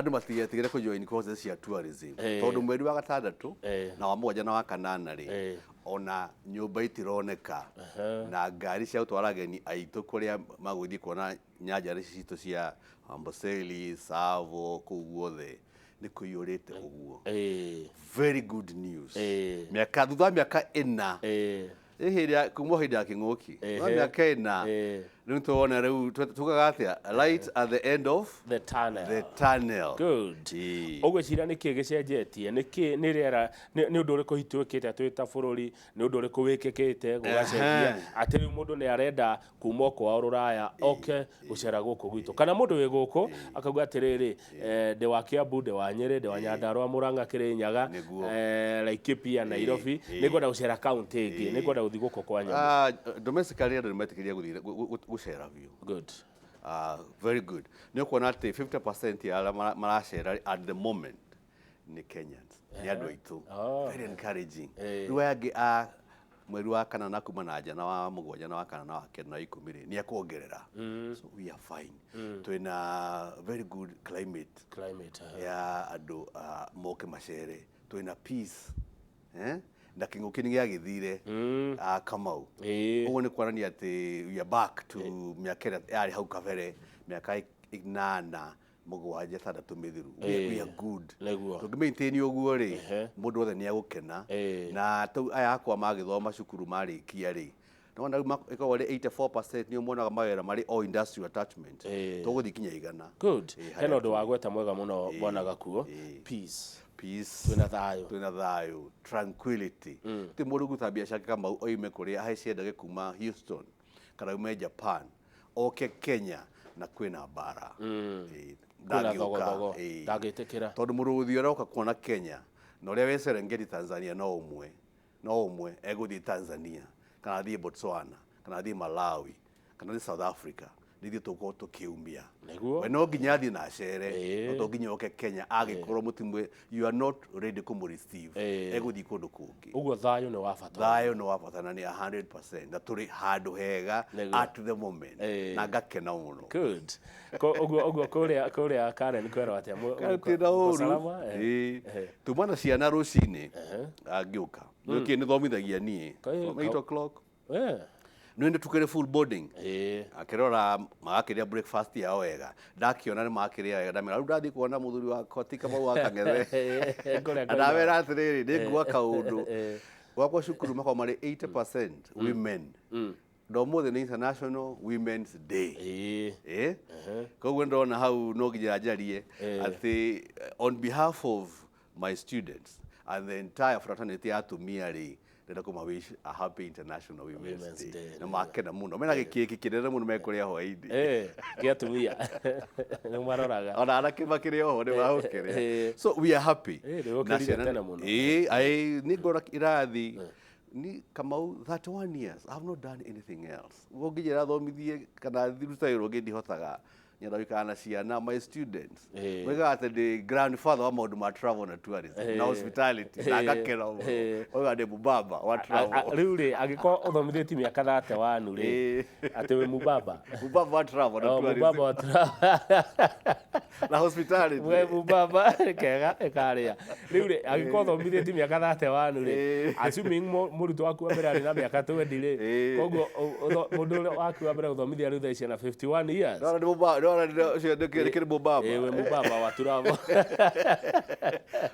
andu matigere ku join courses cia tourism tondu mweri wa gatandatu na wa mugwanja na wa kanana ri ona nyumba itironeka na ngari cia gutwara ageni aitu kuria maguthi kuona nyanja citu cia Amboseli Savo kuu guothe ni kuyurite uguo very good news miaka thutha miaka 4 ehiria kumwo hinda kingoki miaka 4 nito wona riu tugaga atia light at the end of the tunnel. Good. Ogwicira niki gicenjetie ni riera ni undu uriku hitwikite atwita bururi ni undu uriku wikikite gugacenjia ati mundu ni arenda kuma kwa ruraya oke gucera guku gwitu kana mundu wi guku akauga atiriri de wa Kiambu de wa Nyeri de wa Nyandarua Murang'a Kirinyaga Laikipia Nairobi ni gwenda gucera county ingi ni gwenda guthi guku kwa nyamu domestically andu metikiria gucera view. Good. Very good. Ni kuona ati 50% ya ala maracera at the moment ni Kenyans. Ni andu aitu. Very encouraging. Riu yangi mweri wa kana na kuma na nja na wa mugwanja na wa kana na wa kenda na 10 ni akuongerera. So we are fine. Twina very good climate. Ya andu moke macere. Twina peace. Na kinguki ni giagithire Kamau uguo ni kuonania ati we are back to miaka yari hau kabere miaka 8 mugwanja 6 mithiru we are good to maintain uguo ri mundu wothe ni agukena na aya akwa magithoma cukuru marikia ri nona iko ri 84% ni umuonaga mawera mari all industrial attachment tuguthi kinya igana. Good. Heno ndo wagweta mwega muno bwana Gakuo. Peace. Twina thayo tranquility ti mundu guta biacara kama oime kuria haiciendaga kuma Houston kana ume Japan oke Kenya na kwina bara ndagitikira tondu muruthi uroka kuona Kenya na uria we Serengeti Tanzania no umwe eguthi Tanzania kana thie Botswana kana thie Malawi kana thie South Africa nithio tuko tukiumia we no nginya thi na cere to nginya oke Kenya agikorwo mutimwe you are not ready to receive eguthi kundu kungi uguo thayo ni wa bata na ni 100% na turi handu hega at the moment na ngakena muno. Good. Uguo kuria Karen kwero atia salama tumana ciana rucini angiuka niki ni thomithagia nie 8 o'clock nende tukere full boarding akirora magakiria breakfast yao wega ndakiona ni magakiria wega ndamira ru ndathi kuona muthuri wa kothi kama wakangethe ndawera atiriri ndingua kaundu gwakwa cukuru makao mari 80% women ndo mothe ni International Women's Day koguo ndona hau no nginya njarie ati on behalf of my students and the entire fraternity ya atumia ri ndenda kuma wish a happy International Women's Day na makena muno mena gikiki kirere muno mekuria hwaidi giatumia ni maroraga ona arake makiria ho ni bahukire so we are happy na tena muno ni ngora irathi ni Kamau 31 years I have not done anything else wongijera thomithie kana thirutairo ngihotaga nyenda wikana ciana my students wega at the grandfather wa maundu ma travel na tourism na hospitality na gakera oga de mubaba wa travel riu ri agiko uthomithiti miaka 31 ri ati we mubaba wa travel na tourism mubaba wa travel na hospitality we mubaba kega ekaria riu ri agiko uthomithiti miaka 31 ri assuming muruto waku wa mbere ari na miaka 20 ri koguo mundu waku wa mbere uthomithia riu thaicia na 51 years no mubaba kiri mubaba we mubaba wa travel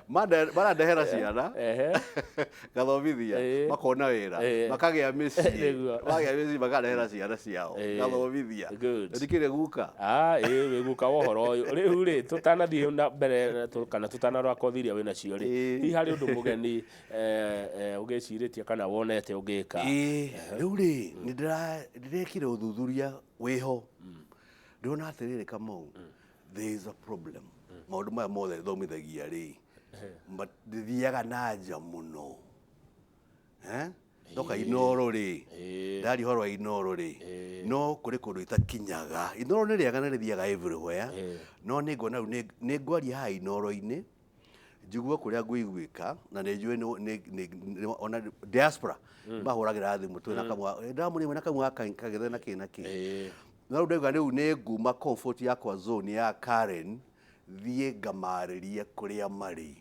mara ndehera ciana gathomithia makona wira makagia mĩciĩ makandehera ciana ciao gathomithia ndikire guka we guka wohoro uyu riu ri tutanathie na mbere kana tutanarwa kothiria wina cio ri hi hari undu mugeni ugiciritie kana wonete ugika riu ri ni ndirekire uthuthuria wiho ndona atiriri Kamau there is a problem maundu maya mothe thomithagia ri but thiaga na nja muno ndoka Inoro ri ndari horwa Inoro ri no kuri kundu itakinyaga Inoro ni riaga na rithiaga everywhere no ni ngona ni ngwaria ha Inoro-ini njigua kuria nguiguika na ni njue ni ona diaspora mahuragira thimu tu na kamwa ndamuri na kamwa kagethe na kina ki na ru ndauga riu ni nguma comfort yakwa zone ya Karen thiĩ ngamarĩrie kũrĩa marĩ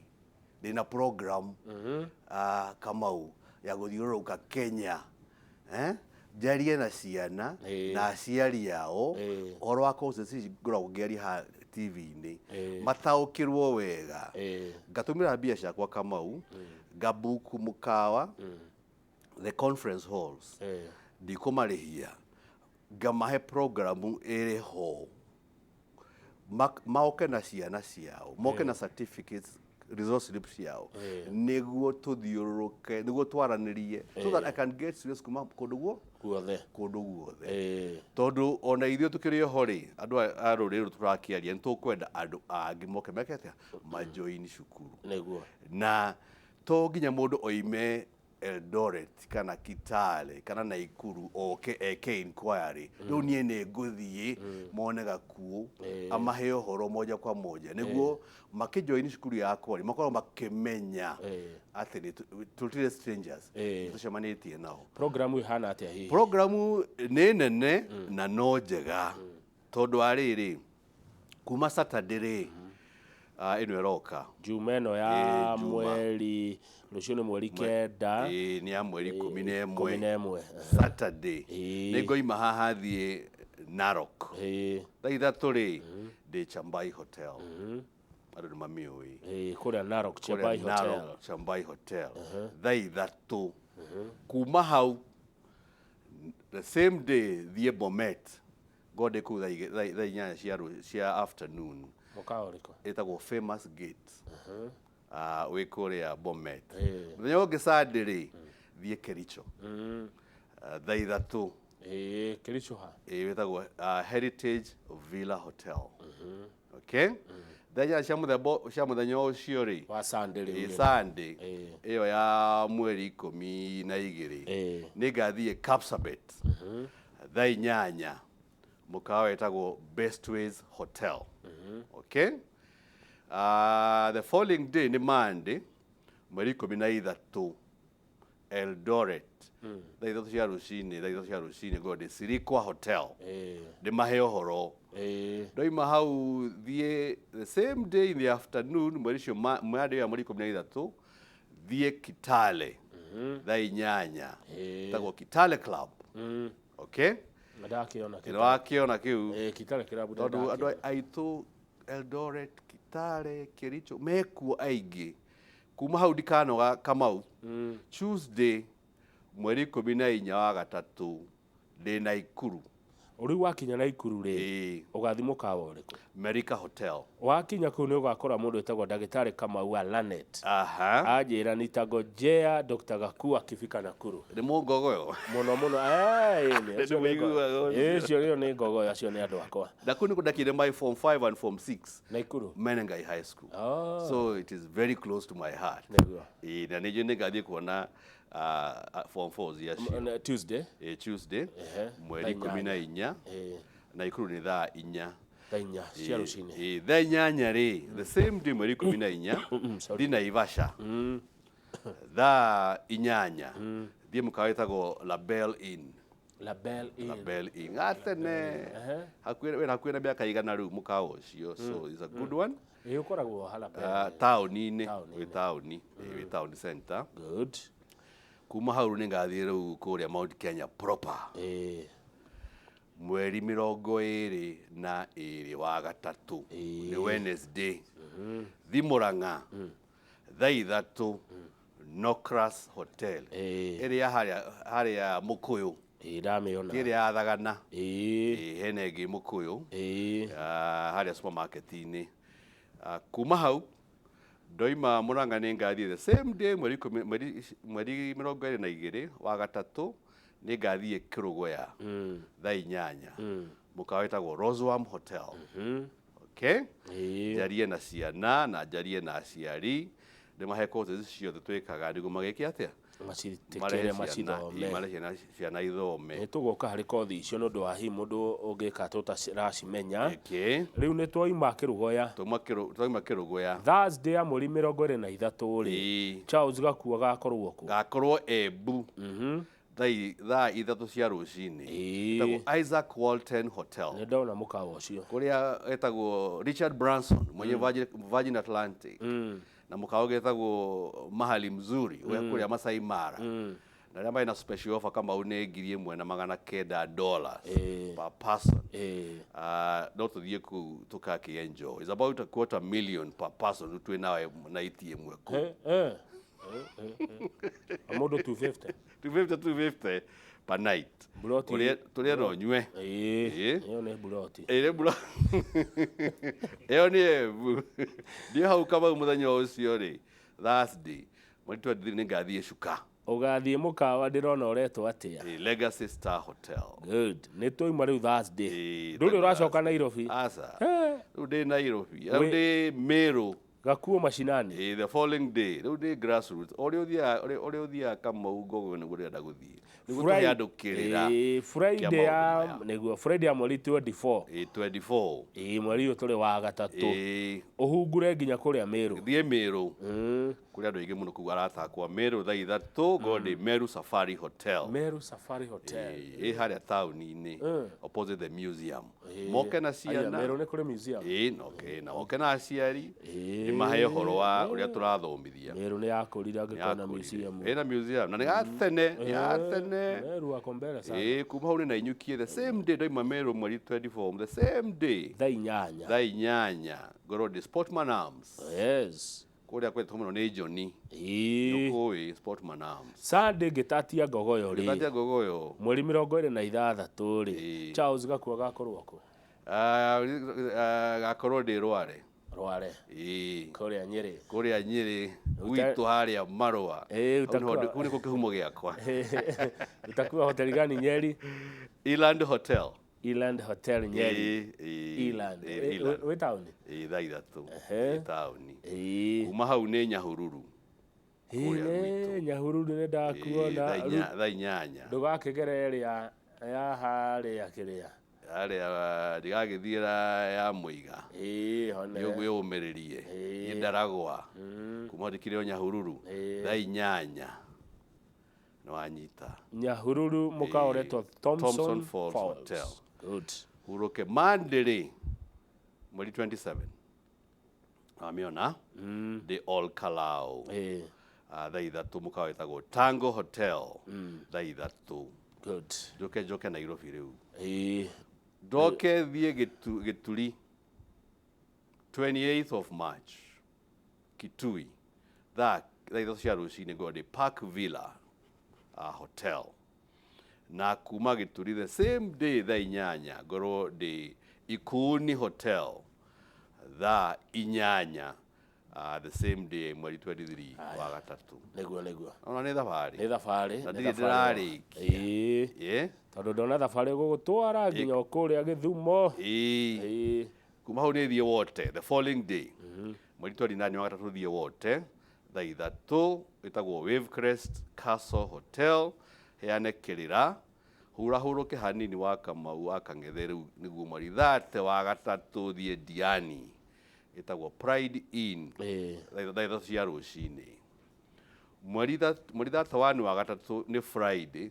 ndĩna program Kamau ya gũthiũrũrũka Kenya njarie na ciana na aciari ao ũhoro wa courses ngoragwo ngĩaria ha TV-inĩ mataũkĩrwo wega ngatũmĩra mbia ciakwa Kamau ngabuku mũkawa the conference halls ndikũmarĩhia ngamahe program ĩrĩ ho maoke na ciana ciao moke na certificates resource slips ciao nĩguo tũthiũrũrũke nĩguo twaranĩrie so that I can get serious kuma kũndũ guothe tondũ ona ithuĩ tũkĩrĩ ho rĩ andũ a rũrĩrĩ tũrakĩaria nĩ tũkwenda andũ angĩ moke mekete majoin cukuru na to nginya mũndũ oime Eldoret kana Kitale kana Naikuru oke eke inquiry rĩu niĩ nĩ ngũthiĩ mone gakuo amahe ũhoro moja kwa moja nĩguo makĩjoin cukuru yakwa makorwo makĩmenya atĩ tũtirĩ strangers tũcemanĩtie nao. Program ihana atĩa hihi? Program nĩ nene na no njega tondũ arĩrĩ kuma Saturday ĩno ĩroka Jumeno ya mweri rũciũ nĩ mweri kenda nĩ ya mweri 11 Saturday nĩ ngoima haha thiĩ Narok thaa ithatũ rĩ ndĩ Chambai Hotel andũ nĩ mamĩũĩ kũrĩa Narok Chambai Hotel thaa ithatũ kuma hau the same day thiĩ Bomet ngode kũu thaa inyanya cia afternoon ĩtagwo Famous Gate wĩ kũrĩa Bomet mũthenya ũngĩ Sunday rĩ thiĩ Kericho thaa ithatũ Kericho ha wĩtagwo Heritage Villa Hotel okay thaa inyanya cia mũthenya ũcio rĩ wa Sunday Sunday ĩyo ya mweri 12 nĩ ngathiĩ Kapsabet thaa inyanya mũkawa wĩtagwo Best Ways Hotel okay the following day ni Monday mweri 13 Eldoret thaa ithatũ cia rũcinĩ ngode Sirikwa Hotel ndĩ mahe ũhoro ndoima hau thiĩ the same day in the afternoon mweri ũcio Monday ya mweri 13 thiĩ Kitale thaa inyanya tagwo Kitale Club okay ndakĩona kĩu Kitale Club tondũ andũ aitũ Eldoret Kitale Kericho mekuo aingĩ kuma hau ndikanoga Kamau Tuesday mweri 14 wa gatatũ ndĩ Naikuru Uri wakinya Naikuru rĩ ugathi mũkawa ũrĩkũ? America Hotel. Wakinya kũu nĩ ũgakora mũndũ etagwo ndagĩtarĩ Kamau Lanet. Anjĩra nitangojea Dr. Gaku akifika Nakuru. Nĩ mũngogoyo mũno cio rĩo nĩ ngogoyo acio nĩ andũ akwa. Nakuru nĩ kũndakire my form 5 and form 6 Naikuru Menengai High School. So it is very close to my heart. Na nĩjue nĩngathiĩ kuona form 4 yacio Tuesday mweri 14 Naikuru nĩ thaa 4 cia rũcinĩ thaa 8 rĩ the same day mweri 14 thi Naivasha thaa 8 thiĩ mũkawa wĩtagwo Label Inn gatene hakuhĩ na mĩaka igana rĩu mũkawa ũcio so it's a good one ũkoragwo Label taũni-inĩ wĩ taũni center good kuma hau nĩ ngathiĩ rĩu kũrĩa Mount Kenya proper mweri 22 wa gatatũ nĩ Wednesday thi Mũrang'a thaa 3 Nocras Hotel ĩrĩa harĩa Mũkũyũ ndamĩona ĩrĩa ya Thagana hena ĩngĩ Mũkũyũ harĩa supermarket-inĩ kuma hau ndoima Mũrang'a nĩ ngathiĩ the same day mweri 22 wa gatatũ nĩ ngathiĩ Kĩrũgũya thaa 8 mũkawa wĩtagwo Rosewarm Hotel okay njarie na ciana na njarie na aciari ndĩmahe courses ciothe twĩkaga nĩguo magĩke atĩa marehe ciana ithome nĩtũgoka harĩ kothi icio nĩ ũndũ wa hihi mũndũ ũngĩka tũtaracimenya rĩu nĩ twaima Kĩrũgũya twaima Kĩrũgũya Thursday ya mweri 23 rĩ Charles Gaku agakorwo kuo ngakorwo Embu thaa ithatũ cia rũcinĩ etagwo Isaac Walton Hotel nĩ ndona mũkawa ũcio kũrĩa etagwo Richard Branson mwenye Virgin Atlantic na mũkawa getagwo Mahali Mzuri kũrĩa Masai Mara na rĩa maina special offer kama une $1,900 per person no tũthiĩ kũu tũkaki enjoy. It's about $250,000 per person twĩ nawe na ĩmwe kũu mũndũ 250 250 per night tũrĩa no nyue ĩyo nĩ buroti ĩyo nĩ ndio hau kama mũthenya ũcio rĩ Thursday mweri 23 nĩngathiĩ Cuka ũgathiĩ mũkawa ndĩrona ũretwo atĩa Legacy Star Hotel. Good nĩ tũima rĩu Thursday ndũrĩ ũracoka Nairobi asa rĩu ndĩ Nairobi rĩu ndĩ Meru gakuo mashinani the following day rĩu ndĩ Grassroots ũrĩa ũthiaga kama ugogo nĩguo ndĩrenda gũthiĩ nĩguo tũyandũkĩrĩra Friday ya mweri 24 mweri ũyũ tũrĩ wa gatatũ ũhungure nginya kũrĩa Meru thiĩ Meru kũrĩa andũ aingĩ mũno kũu aratakwo Meru thaa ithatũ ngorwo Meru Safari Hotel ĩ harĩa taũni-inĩ opposite the museum moke na ciana Meru nĩ kũrĩ museum na moke na aciari nĩmahe ũhoro wa ũrĩa tũrathomithia Meru nĩ yakũrira ngĩkona museum ĩna museum na nĩ gatene Meru wako mbele sana kuma hau nĩ na inyukie the same day ndoima Meru mweri 24 the same day thaa 8 ngorwo ndĩ Sportman Arms kũrĩa kwetwo mũno nĩ Johnny nĩũkũĩ Sportman Arms Sunday ngĩtatia ngogoyo mweri 26 rĩ Charles gakua gakorwo kũ gakorwo ndĩ Rware kũrĩa Nyĩrĩ gwitũ harĩa Marũa kũu nĩkuo kĩhumo gĩakwa utakuwa hoteli gani Nyeri Eland Hotel Nyeri wĩ taũni thaa ithatũ taũni kuma hau nĩ Nyahururu Nyahururu nĩ ndakuona thaa 8 ndũgakĩgere ĩrĩa ya harĩa kĩrĩa ndigagĩthiĩra ya Mawega nĩguo ũmĩrĩrie ndaragwa kuma ndikire Nyahururu thaa 8 no anyita Nyahururu mũkawa ũretwo Thompson Falls Hotel good huroke Monday mweri 27 amiona the All Kalau thaa ithatũ mũkawa wĩtagwo Tango Hotel thaa ithatũ good njoke Nairobi rĩu ndoke thiĩ Gĩturi 28th of March Kitui thaa ithatũ cia rũcinĩ ngorwo ndĩ Park Villa Hotel na kuma Gĩturi the same day thaa 8 ngorwo ndĩ Ikuni Hotel thaa 8 the same day mweri 23 wa gatatũ nĩguo ona nĩ thabarĩ na ndĩrarĩkia tondũ ndona thabarĩ gũgũtwara nginya kũrĩa Gĩthumo kuma hau nĩ thiĩ Wote the following day mweri 28 wa gatatũ thiĩ Wote thaa ithatũ ĩtagwo Wavecrest Castle Hotel heane kĩrĩra hurahurũke hanini wa Kamau wa Kang'ethe rĩu nĩguo mweri 30 wa gatatũ thiĩ Diani ĩtagwo Pride Inn thaa ithatũ cia rũcinĩ mweri 31 wa gatatũ nĩ Friday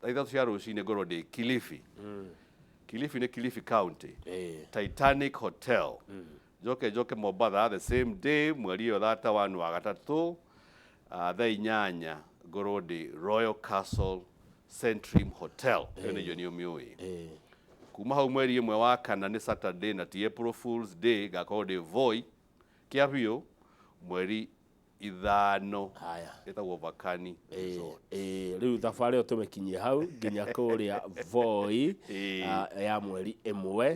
thaa ithatũ cia rũcinĩ ngorwo ndĩ Kilifi nĩ Kilifi County Titanic Hotel njoke Mombasa the same day mweri 31 wa gatatũ thaa 8 ngorwo ndĩ Royal Castle Centrim Hotel nĩyo nĩũmĩũĩ kuma hau mweri 1 wa kana nĩ Saturday na ti April Fool's Day ngakorwo ndĩ Voi Kiambu mweri 5 ĩtagwo Vakani rĩu thabarĩ ĩyo tũmĩkinyie hau nginya kũrĩa Voi ya mweri 1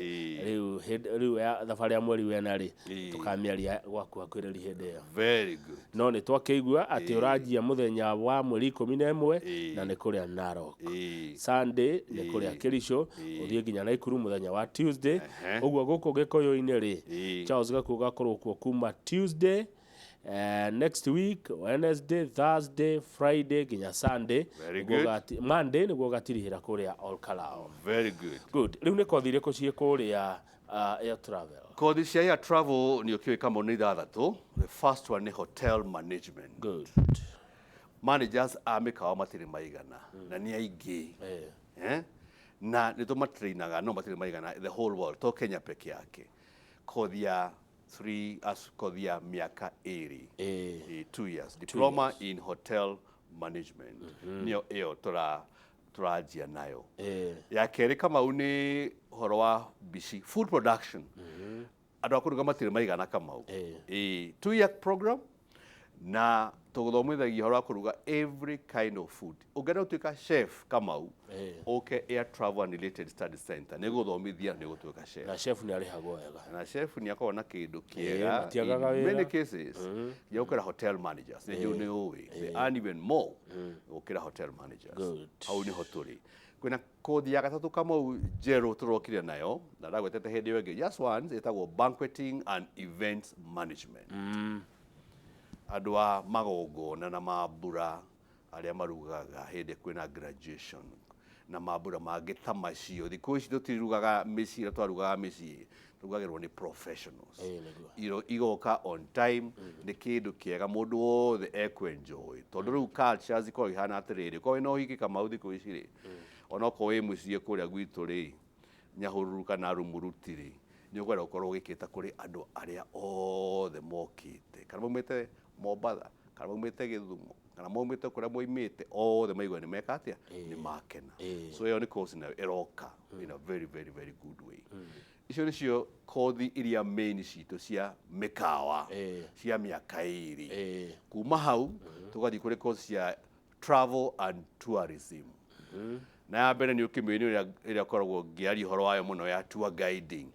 rĩu thabarĩ ya mweri 4 rĩ tũkamĩaria gwaku hakuhĩrĩria hĩndĩ ĩyo very good no nĩ twakĩigua atĩ ũranjia mũthenya wa mweri 11 na nĩ kũrĩa Narok Sunday nĩ kũrĩa Kericho ũthiĩ nginya Naikuru mũthenya wa Tuesday ũguo gũkũ Gĩkũyũ-inĩ rĩ Charles gakuo gakorwo kuo kuma Tuesday next week Wednesday Thursday Friday nginya Sunday Monday nĩguo gatirihĩra kũrĩa All Kalau very good rĩu nĩ kothi irĩkũ ciĩ kũrĩa Air Travel kothi cia Air Travel nĩ ũkĩũĩ kama nĩ ithathatũ the first one nĩ hotel management good managers a mĩkawa matirĩ maigana na nĩ aingĩ na nĩ tũmatrainaga no matirĩ maigana the whole world to Kenya peke yake kothi ya 3 kothi ya mĩaka 2 years diploma in hotel management nĩyo ĩyo tũranjia nayo ya kerĩ Kamau nĩ horo wa bici food production andũ akũruga matirĩ maigana Kamau 2-year program na tũgũthomithagio horo wa kũruga every kind of food ũngĩenda gũtuĩka chef Kamau ũke Air Travel and Related Study Center nĩ gũthomithia nĩ gũtuĩka chef na chef nĩ arĩhagwo wega na chef nĩ akoragwo na kĩndũ kĩega in many cases ya gũkĩra hotel managers nĩ ũĩ they earn even more gũkĩra hotel managers hau nĩho tũrĩ kwĩna kothi ya gatatũ Kamau njerũ tũrokire nayo na ndagwetete hĩndĩ ĩyo ĩngĩ just once ĩtagwo banqueting and events management andũ a magongona na mambura arĩa marugaga hĩndĩ kwĩna graduation na mambura mangĩ ta macio thikũ ici tũtirugaga mĩciĩ twarugaga mĩciĩ tũrugagĩrwo nĩ professionals igoka on time nĩ kĩndũ kĩega mũndũ wothe ekwenjoy tondũ rĩu culture cikoragwo ihana atĩrĩrĩ korwo wĩna ũhiki Kamau thikũ ici rĩ onokorwo wĩ mũciĩ kũrĩa gwitũ rĩ Nyahururu kana Rumuruti rĩ nĩ ũkwenda gũkorwo ũgĩkĩta kũrĩ andũ arĩa othe mokĩte kana maumĩte Mombatha kana maumĩte Gĩthumo kana maumĩte kũrĩa moimĩte othe maigua nĩ meka atĩa nĩ makena so ĩyo nĩ course nayo ĩroka in a very very very good way icio nĩcio kothi iria main citũ cia mĩkawa cia mĩaka 2 kuma hau tũgathiĩ kũrĩ course cia travel and tourism na ya mbere nĩ ũkĩmĩoni ĩrĩa koragwo ngĩaria ũhoro wayo mũno ya tour guiding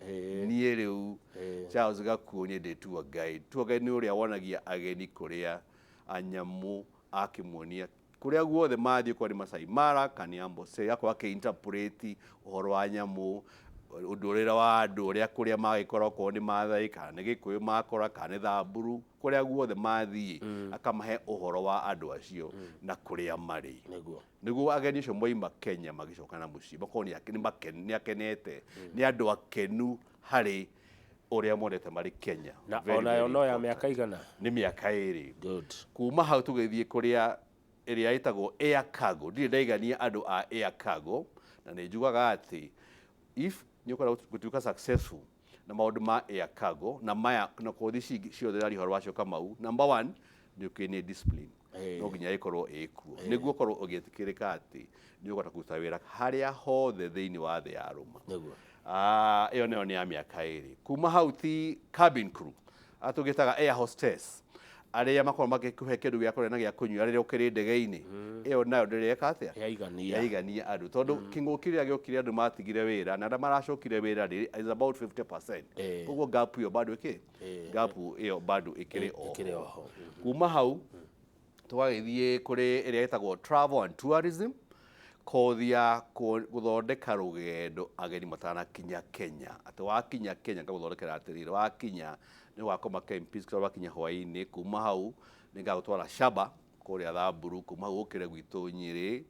niĩ rĩu Charles Gakuo niĩ ndĩ tour guide nĩ ũrĩa wonagia ageni kũrĩa anyamũ akĩmuonia kũrĩa guothe mathiĩ kwa nĩ Masai Mara kana Amboseli akorwo akĩ-interpret ũhoro wa nyamũ ũndũrĩre wa andũ ũrĩa kũrĩa magĩkorwo korwo nĩ Maathai kana nĩ Gĩkũyũ makora kana nĩ Thamburu kũrĩa guothe mathiĩ akamahe ũhoro wa andũ acio na kũrĩa marĩ nĩguo ageni acio moima Kenya magĩcoka na mũciĩ makorwo nĩ akenete nĩ andũ akenu harĩ ũrĩa monete marĩ Kenya na onayo no ya mĩaka igana nĩ mĩaka 2 kuma hau tũgĩthiĩ kũrĩa ĩrĩa ĩtagwo air cargo ndirĩ ndaigania andũ a air cargo na nĩ njugaga atĩ if nĩ ũkwenda gũtuĩka successful na maũndũ ma air cargo na maya na kothi ciothe arĩ horo wacio Kamau number 1 nĩ ũkĩnie discipline no nginya ĩkorwo ĩkuo nĩguo ũkorwo ũgĩtĩkĩrĩka atĩ nĩ ũkũhota kũruta wĩra harĩa hothe thĩinĩ wa thĩ ya rũma ĩyo nayo nĩ ya mĩaka 2 kuma hau ti cabin crew atũgĩtaga air hostess arĩa makorwo magĩkũhe kĩndũ gĩa kũrĩa na gĩa kũnyua rĩrĩa ũkĩrĩ ndege-inĩ ĩyo nayo ndĩreka atĩa yaigania andũ tondũ kĩng'ũki rĩrĩa gĩokire andũ matigire wĩra na arĩa maracokire wĩra rĩ is about 50% koguo gap ĩyo bado ĩkĩrĩ oho kuma hau tũgagĩthiĩ kũrĩ ĩrĩa ĩtagwo travel and tourism kothi ya gũthondeka rũgendo ageni matanakinya Kenya atĩ wakinya Kenya ngagũthondekera atĩrĩrĩ wakinya nĩ wakoma Kempis wakinya hwaĩ-inĩ kuma hau nĩ ngagũtwara Shaba kũrĩa Thamburu kuma hau ũkĩre gwitũ Nyĩrĩ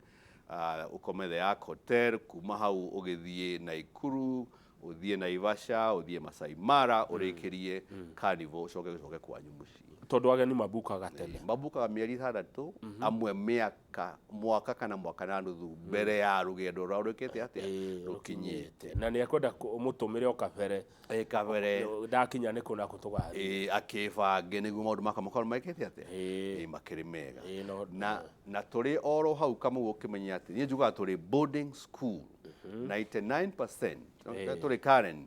ũkome The Ark Hotel kuma hau ũgĩthiĩ Naikuru ũthiĩ Naivasha ũthiĩ Masai Mara ũrĩkĩrie Carnival ũcoke kwanyu mũciĩ tondũ ageni mabukaga tene mabukaga mĩeri 6 amwe mwaka kana mwaka na nuthu mbere ya rũgendo rũrĩa rũkĩte atĩa rũkinyĩte na nĩ ekwenda mũtũmĩre o kabere ndakinya nĩ kũna kũtũgathiĩ akĩbange nĩguo maũndũ maka makorwo maĩkĩte atĩa makĩrĩ mega na tũrĩ oro hau Kamau ũkĩmenya atĩ niĩ njugaga tũrĩ boarding school 99% tũrĩ Karen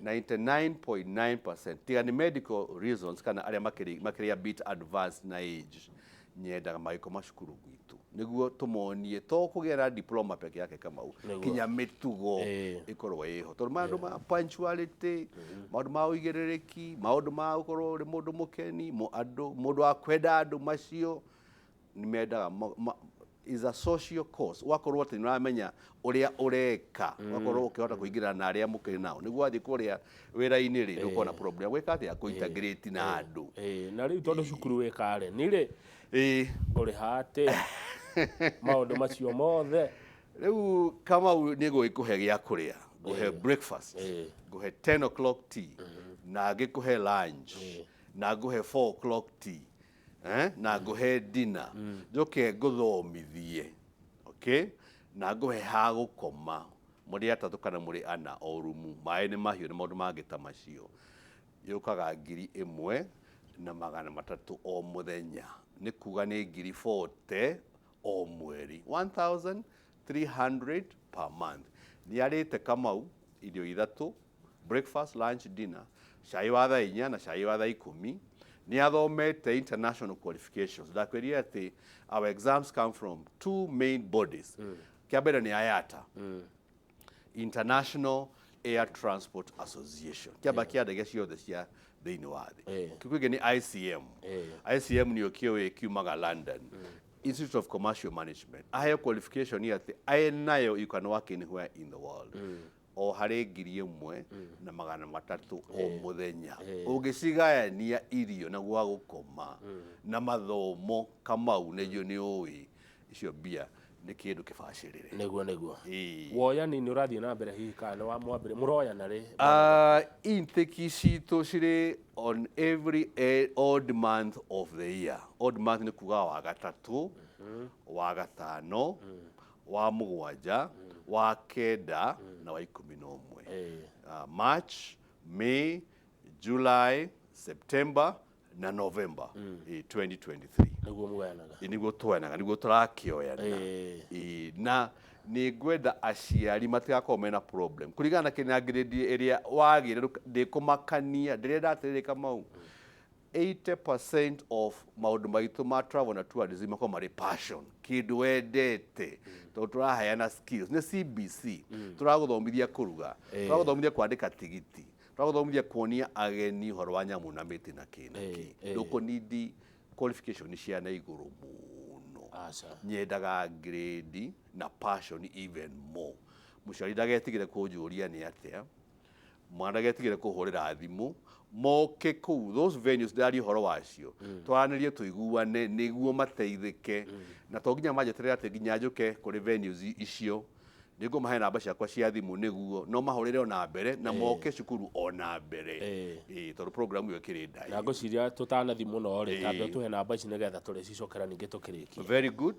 99.9% tiga nĩ medical reasons kana arĩa makĩrĩ a bit advanced na age nyendaga magĩkoma cukuru gwitũ nĩguo tũmonie to kũgĩa na diploma peke yake Kamau kinya mĩtugo ĩkorwo ĩho tondũ maũndũ ma punctuality maũndũ ma ũigĩrĩrĩki maũndũ ma gũkorwo ũrĩ mũndũ mũkeni mũndũ wa kwenda andũ macio nĩ mendaga is a social course ugakorwo atĩ nĩ ũramenya ũrĩa ũreka ugakorwo ũkĩhota kũingĩrana na arĩa mũkĩrĩ nao nĩguo wathiĩ kũrĩa wĩra-inĩ rĩ ndũkorwo na problem gwĩka atĩa kũintegrate na andũ na rĩu tondũ cukuru wĩ Karen rĩ ũrĩ hatĩ maũndũ macio mothe rĩu Kamau nĩ gũgĩkũhe gĩa kũrĩa ngũhe breakfast ngũhe 10 o'clock tea na ngĩkũhe lunch na ngũhe 4 o'clock tea na nguhe dinner njoke nguthomithie okay na nguhe ha gukoma muri atatu kana muri ana o rumu mai ni mahiu ni maundu mangita macio yukaga 1,300 o muthenya ni kuga ni 40 o mweri 1,300 per month ni arite Kamau irio ithatu breakfast lunch dinner cai wa thaa 4 na cai wa thaa 10 ni athomete international qualifications ndakwiria ati our exams come from two main bodies kia mbere ni IATA International Air Transport Association kiamba kia ndege ciothe cia thiini wa thi kikwige ni ICM ICM ni okio kiumaga London Institute of Commercial Management ahe qualification ni ati aenayo you can work anywhere in the world o hari 1,300 o muthenya ugicigayania irio na gwa gukoma na mathomo Kamau nejo ni ui icio bia ni kindu kibacirire neguo woya ni urathie na mbere hihi kana wa mwambire muroya na ri intake citu ciri on every odd month of the year odd month ni kuga wa gatatu wa gatano wa mugwanja wa kenda na wa 11 March May July September na November 2023 neguo mugayanaga niguo twanaga niguo turakioyana na ni ngwenda aciari matigakorwo mena problem kurigana na kina grade area wagire ndikumakania ndirenda atirire Kamau 80% of maundu maitu ma travel na tourism mako mari passion kindu wendete to turahayana skills ni CBC turaguthomithia kuruga turaguthomithia kwandika tigiti turaguthomithia kuonia ageni horo wa nyamu na miti na kinaki nduko nidi qualification ni cia na iguru muno nyendaga grade na passion even more muciari ndagetigire kunjuria ni atia mwana getigire kuhurira thimu moke ku those venues ndari horo wacio twaranirie tuiguane niguo mateithike na to nginya majeterera ati nginya njuke kuri venues icio niguo mahe namba ciakwa cia thimu niguo no mahurire ona mbere na moke cukuru ona mbere to program yo kiri ndai na ngociria tutana thimu no ri tambe tuhe namba ici nigetha turicicokera ningi tukirikia very good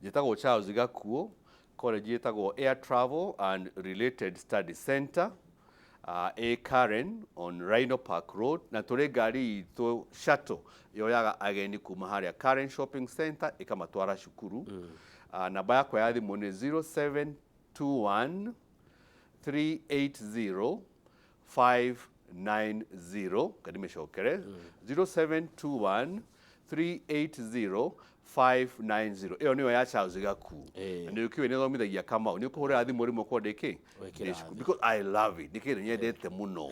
njitagwo Charles Gakuo college yetagwo Air Travel and Related Study Center A Karen on Rhino Park Road na turi ngari to shuttle yoyaga ageni kuma haria Karen Shopping Center ikamatwara cukuru namba yakwa ya thimu ni 0721 380 590 kadime shokere 0721 380 590 iyo niyo ya Charles Gakuo na niyo kiwe niyo mithagia Kamau niyo kuhurira thimu rimwe kwa ndiki because I love it nikiru nyendete muno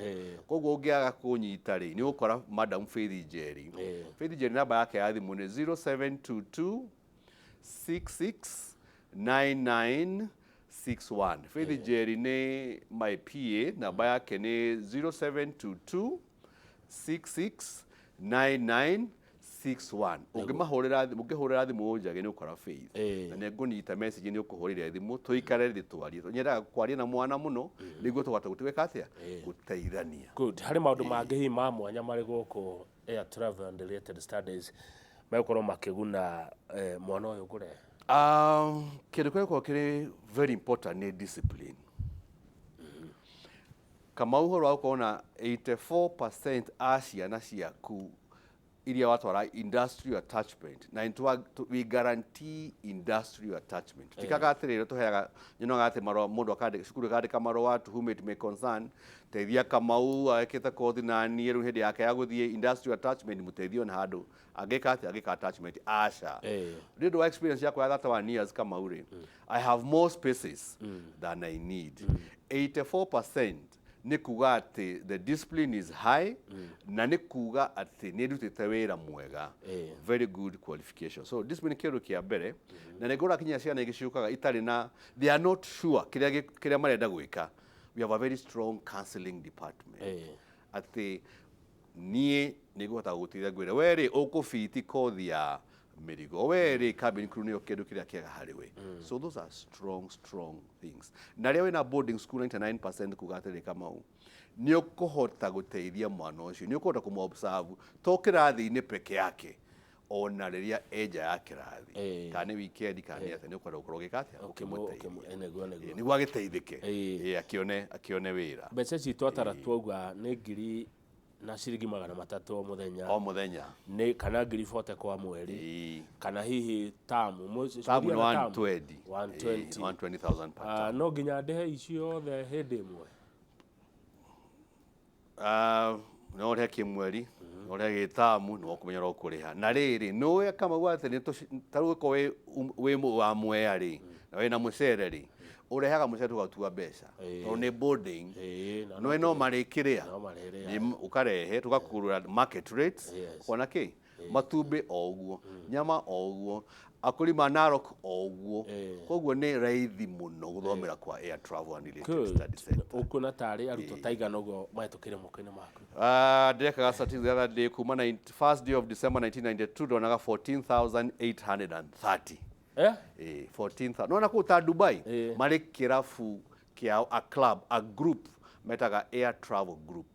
koguo ungiaga kunyita ri ni ukora Madam Faith Jerry namba yake ya thimu ni 0722 669961 Faith Jerry ni my PA namba yake ni 0722 669961 ungimahurira thimu njage ni ukora Faith na nengũnyita message ni ukuhurira thimu tuikare ritwarie nyendaga kwaria na mwana muno niguo tugata gutweka atia guteithania good hari maundu mangi hi ma mwanya mari guku Air Travel and Related Studies mekorwo makiguna mwana uyu ngure kindu kwa kiri very important ni discipline kama uhoro ukona 84% aciana ciaku iria watwara industrial attachment na we guarantee industrial attachment tikaga atirire tuheaga nyino ati maro mundu akandika cukuru akandika marua to whom it may concern teithia Kamau akita kothi na ni ru hindi yake ya guthie industrial attachment muteithio na handu agika attachment asha did the experience yakwa ya 1 years Kamau ri I have more spaces than I need 84% ni kuga ati the discipline is high na ni kuga ati ni rutite wira mwega very good qualification so discipline kiru kia mbere na negora kinya ciana igicukaga itari na they are not sure kiria marenda gwika we have a very strong counseling department ati nie niguhota gutithia gwira weri ukufiti kothi ya mirigo weri cabin crew ni okedo kiria kiega hariwe so those are strong things na ria wina boarding school 99% kugatire Kamau ni ukuhota guteithia mwana ucio ni ukuhota kumobserve to kirathi-ini peke yake ona riria eja ya kirathi kana weekend kana ate ni kwenda gukorwo gikate niguo agiteithike akione wira. Mbeca citũ atara twauga nĩ ngiri na ciringi 300 o muthenya ni kana ngiri 40 kwa mweri kana hihi tamu 120,000 per term. No nginya ndehe icio othe hindi imwe no reke kimweri no reke tamu no kumenya ro kuriha na riri no kama gwate ni taruko we wa mweri na we na mucere ri urehaga mucere tugatua mbeca no ni boarding no marikiria ukarehe tugakurura market rates kona ki matumbi oguo nyama oguo akulima Narok oguo koguo ni raithi muno guthomera kwa air travel and related studies center. Ukuna tari aruto taigana ugo mahitukire moko-ini maku? Ndekaga statistics the other day kuma first day of December 1992 donaga 14,830. 14,000 nona kuta Dubai mari kirafu kia a club a group metaga air travel group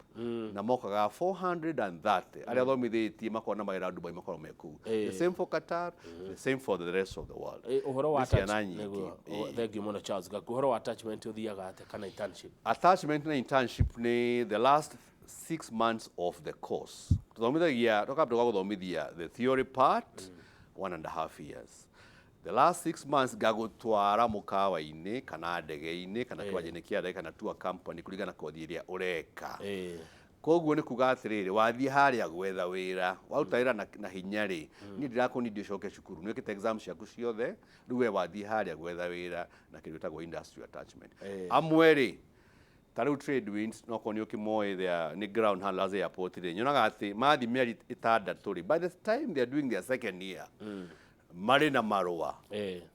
na mokaga 430 aria thomithitie makona maira Dubai makoro meku the same for Qatar the same for the rest of the world. Uhoro wa thank you muno Charles Gaku. Uhoro wa attachment uthiaga ate kana internship? Attachment na internship ni the last 6 months of the course tuthomithagia tukabira guthomithia the theory part 1.5 years. The last 6 months gagutwara mukawa-ini kana ndege-ini kana kiwanja-ini kia ndege kana tour company kuringana kothi iria ureka. Koguo ni kuga atiriri wathie haria gwetha wira waruta wira na hinya ri ni ndirakoni ndio coke cukuru ni wikite exam ciaku ciothe riu we wathie haria gwetha wira na kindu gitagwo industry attachment. Amwe ri tariu trade winds no koni ukimoe there ni ground handlers airport ri nyonaga ati mathi mieri 6 by the time they are doing their second year mari na marua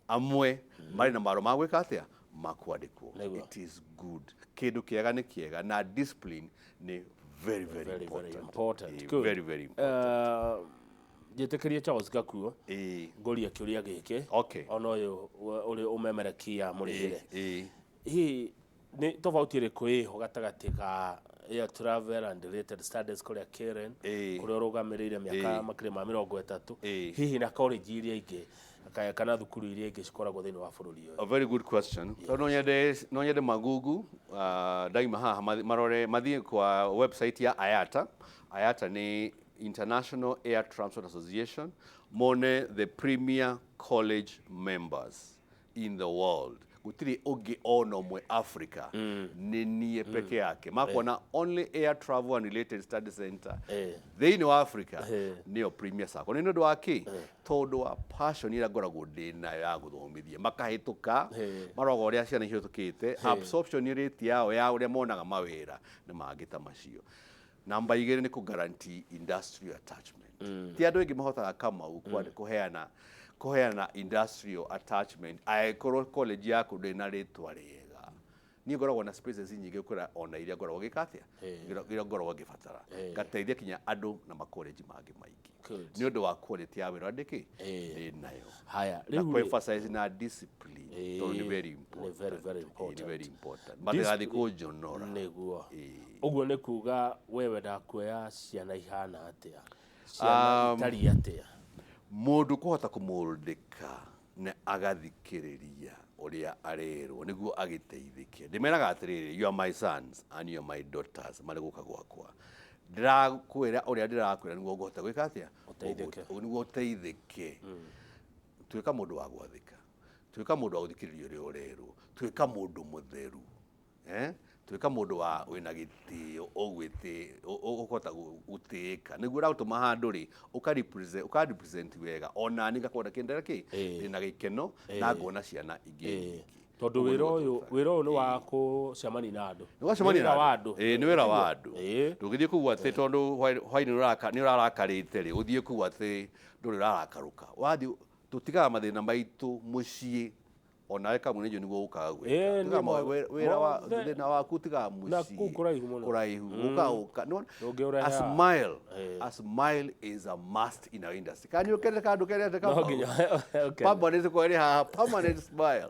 amwe mari na marua magwika atia makwandikwo. It is good kindu kiega ni kiega na discipline ni very important. Good. Very important. Jitekeria Charles Gaku ngoria kiuria giki ona uyu uri umemerekia murigire hi ni tofauti iriku iho gatagati ka air travel and related studies kuria Karen kuria urugamirire miaka makire ma 30 hihi na college iria ingi kana thukuru iria ingi cikoragwo thiini wa bururi uyu? A very good question. So no nyende magugu daima haha marore mathie kwa website ya IATA ni International Air Transport Association mone the premier college members in the world. Gutiri ogi ono mwe Africa ni niye peke yake makona only air travel and related study center they in Africa niyo premier sako ni ndodo waki todo wa passion ira goragwo ndina ya guthomithia makahituka marogo uria ciana hitukite absorption rate yao ya uria monaga mawira ni mangita macio. Namba 2 ni ku guarantee industrial attachment ti andu ingi mahotaga kama kuheana industrial attachment aikoro college yaku ndina ritwa riega ni ngoragwo na spaces nyingi kura ona iria ngoragwo gikatia iria ngoragwo gifatara gateithia kinya andu na makoleji mangi maingi ni undu wa quality ya wira ndiki nayo. Haya riu emphasize na discipline so ni very important but gathi kujonora niguo uguo ni kuga wewe ndakuoya ciana ihana atia ciana tari atia mundu kuhota kumuldika ne agathikiriria uria arerwo niguo agiteithike. Ndimeraga atiriri you are my sons and you are my daughters mari guka gwakwa ndirakwira uria ndirakwira niguo ngohota gwika atia niguo uteithike. Twika mundu wa gwathika twika mundu wa guthikiriria uria urerwo twika mundu mutheru twika mundu wa wina gitio ogwiti ukota gutika niguo rautuma handu ri ukarepresent wega ona ni gakonda kindera ki ina gikeno na ngona ciana ingi tondu wira uyu ni wa kucemani na andu ni wira wa andu ndugithie kuwa ati tondu hwaini ni urarakarite ri uthie kuwa ati nduri urarakaruka wathi tutigaga mathina maitu mucii ona kama mwenyewe niguo ukaga gwika wira wa thina waku tiga mucii kuraihu uka a smile is a must in our industry. Can you get kandu kerete kama permanent ko ri ha permanent smile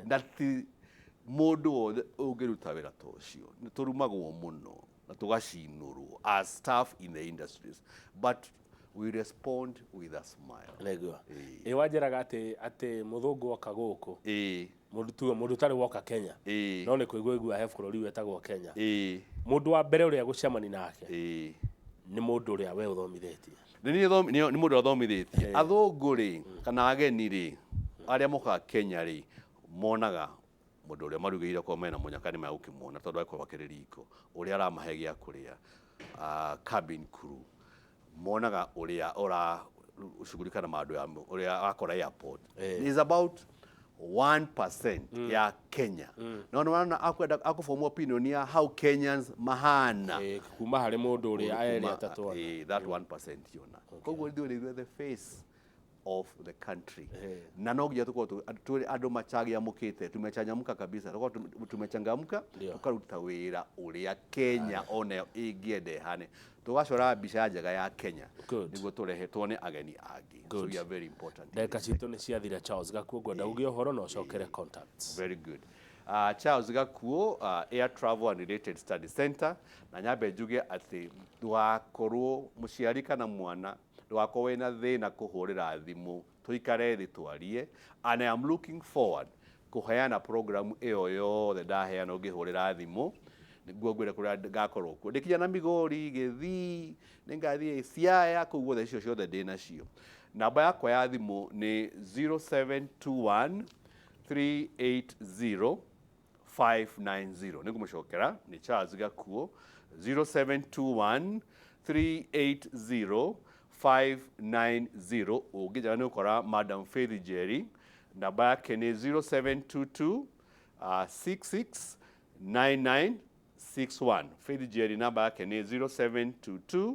that mundu ungiruta wira tocio ni turumagwo muno na tugacinurwo as staff in the industries but we respond with a smile. Negua. Wajiraga ati muthungu oka guku. Mundu tari woka Kenya. No ni kuigua he bururi wetagwo Kenya. Mundu wa mbere uria gucemani nake. Ni mundu uria we uthomithetie. Ni mundu uthomithetie. Athungu ri kana ageni ri aria moka Kenya ri monaga mundu uria marugeire kwa mena munyakani ma ukimwona tondu aikwa bakiriko uria aramahe gia kuria cabin crew monaga uria ora ushughulika na maundu ya uria akora airport. Is about 1% ya Kenya. No wana akwenda akuform opinion ya how Kenyans mahana. Kuma hari mundu uria aeri atatu. That 1% yona. Koguo ndio the face of the country. Na no gya tuko tuli andu machagia mukite tumechangamka kabisa. Tumechangamka tukaruta wira uria Kenya one igiende hane. Tugacora mbica njega ya Kenya niguo turehe tuone ageni angi. So we are very important. Ndeka citu ni ciathira Charles Gakuo gwenda ugie uhoro no cokere contacts. Very good. Charles Gakuo Air Travel and Related Study Center na nyambe njuge ati twakorwo muciari kana mwana ndwako wena thina kuhurira thimu tuikare thi twarie, and I am looking forward kuheana program iyo yothe ndaheana ngihurira thimu niguo ngwire kuria ngakorwo ku ndikinya na Migori Githii ningathie Siaya kuguo icio ciothe ndina cio. Namba yakwa ya thimu ni 0721 380 590. Nigumucokera ni Charles Gakuo 0721 380 590. Ugija ni ukora Madam Faith Jerry. Namba yake ni 0722 669961. Faith Jerry namba yake ni 0722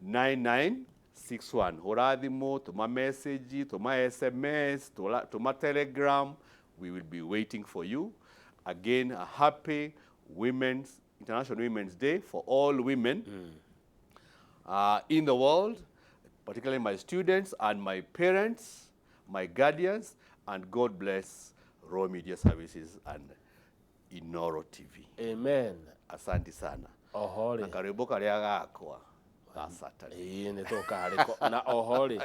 669961. Hura thimu, tuma message, tuma SMS, tuma Telegram. We will be waiting for you. Again, a happy International Women's Day for all women in the world, particularly my students and my parents, my guardians, and God bless Raw Media Services and Inoro TV. Amen. Asante sana. Ohori. Na karibu karia gakwa ga Saturday. Ni toka hariko na ohori.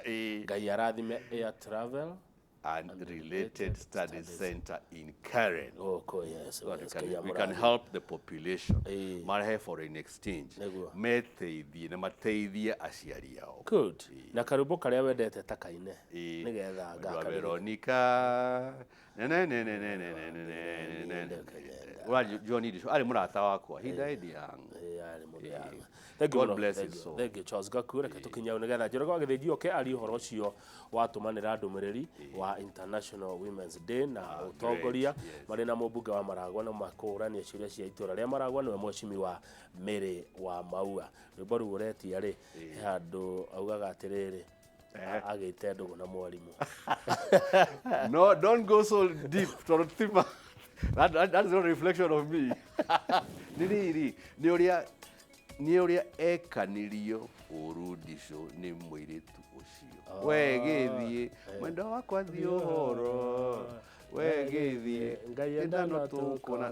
Ngai arathime Air Travel and Related Studies Center in Karen. Oh, yes. We can help the population. Marahe foreign exchange. Meteithie na mateithie aciari yao. Good. Na karibu karia wendete takaine. Nigetha ngaka. Veronica. Johnny Disho. Ali murata wakwa. He died young. Ali murianga. God bless his soul. Thank you, Charles Gakuo. Reka tukinya nigetha njorogo agithithio ke ari horo cio watumanira ndumiriri wa International Women's Day na utongoria mari na mubunge wa Maragwa na makurania ciuria cia itura ria Maragwa niwe mwecimi wa Mary wa Maua rwimbo ru uretia ri handu augaga atiriri agite ndugu na mwarimu. No, don't go so deep. That's not a reflection of me. Ni uria ekanirio urudisho ni mwiritu ucio wegithie mwendo wakwa thi uhoro wegithie ndano tukona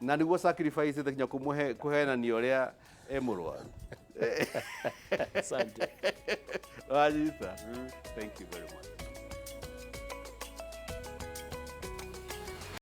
na niguo sacrifice tekinya kuhenania uria emurwaru. Asante. Wajita. Thank you very much.